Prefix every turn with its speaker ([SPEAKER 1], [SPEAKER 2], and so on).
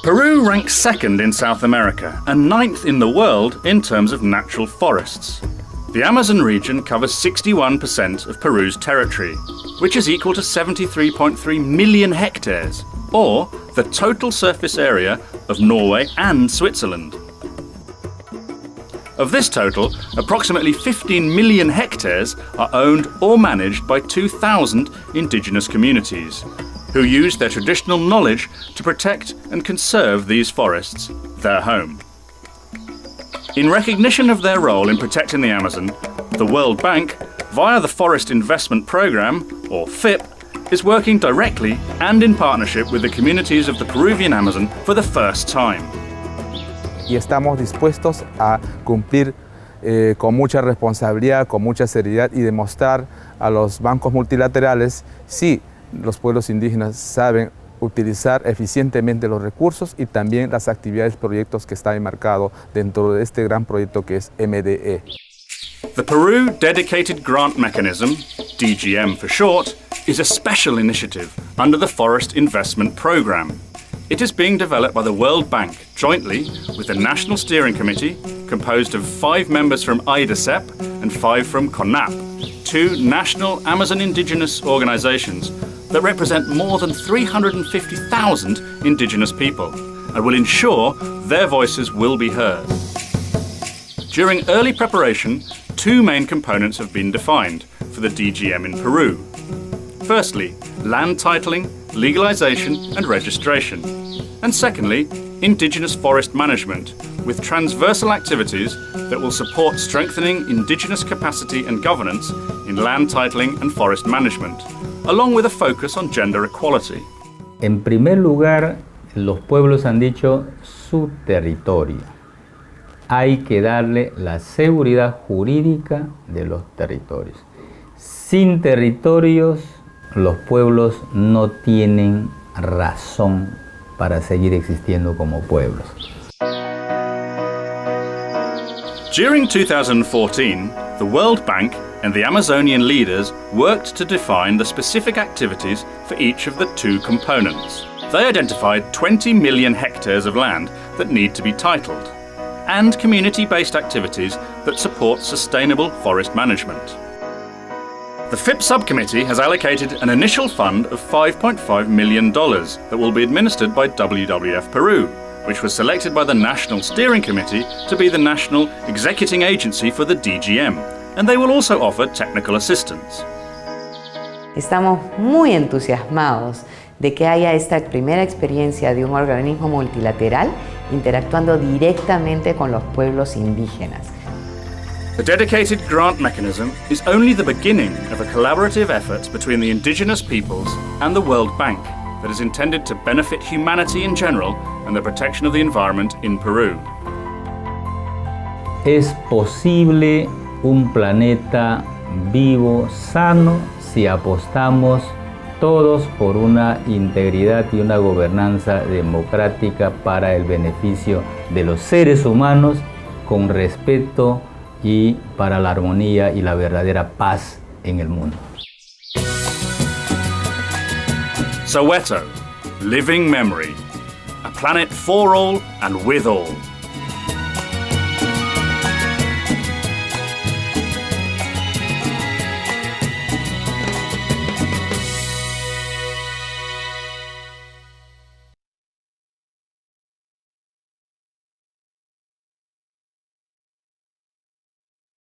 [SPEAKER 1] Peru ranks second in South America and ninth in the world in terms of natural forests. The Amazon region covers 61% of Peru's territory, which is equal to 73.3 million hectares, or the total surface area of Norway and Switzerland. Of this total, approximately 15 million hectares are owned or managed by 2,000 indigenous communities, who use their traditional knowledge to protect and conserve these forests, their home. In recognition of their role in protecting the Amazon, the World Bank, via the Forest Investment Programme, or FIP, is working directly and in partnership with the communities of the Peruvian Amazon for the first time.
[SPEAKER 2] Y estamos dispuestos a cumplir con mucha responsabilidad, con mucha seriedad y demostrar a los bancos multilaterales si los pueblos indígenas saben utilizar eficientemente los recursos y también las actividades y proyectos que están enmarcados dentro de este gran proyecto que es MDE.
[SPEAKER 1] The Peru Dedicated Grant Mechanism, DGM for short, is a special initiative under the Forest Investment Programme. It is being developed by the World Bank jointly with the National Steering Committee, composed of 5 members from IDACEP and 5 from CONAP, 2 national Amazon indigenous organizations that represent more than 350,000 indigenous people and will ensure their voices will be heard. During early preparation, 2 main components have been defined for the DGM in Peru. Firstly, land titling, legalization and registration. And secondly, indigenous forest management, with transversal activities that will support strengthening indigenous capacity and governance in land titling and forest management, along with a focus on gender equality.
[SPEAKER 3] En primer lugar, los pueblos han dicho su territorio. Hay que darle la seguridad jurídica de los territorios. Sin territorios, los pueblos no tienen razón para seguir existiendo como pueblos.
[SPEAKER 1] During 2014, the World Bank and the Amazonian leaders worked to define the specific activities for each of the 2 components. They identified 20 million hectares of land that need to be titled, and community-based activities that support sustainable forest management. The FIP subcommittee has allocated an initial fund of $5.5 million that will be administered by WWF Peru, which was selected by the National Steering Committee to be the national executing agency for the DGM, and they will also offer technical assistance.
[SPEAKER 4] Estamos muy entusiasmados de que haya esta primera experiencia de un organismo multilateral interactuando directamente con los pueblos indígenas.
[SPEAKER 1] The dedicated grant mechanism is only the beginning of a collaborative effort between the indigenous peoples and the World Bank that is intended to benefit humanity in general and the protection of the environment in Peru.
[SPEAKER 3] Es posible un planeta vivo, sano, si apostamos todos por una integridad y una gobernanza democrática para el beneficio de los seres humanos, con respeto y para la armonía y la verdadera paz en el mundo.
[SPEAKER 1] Saweto, living memory, a planet for all and with all.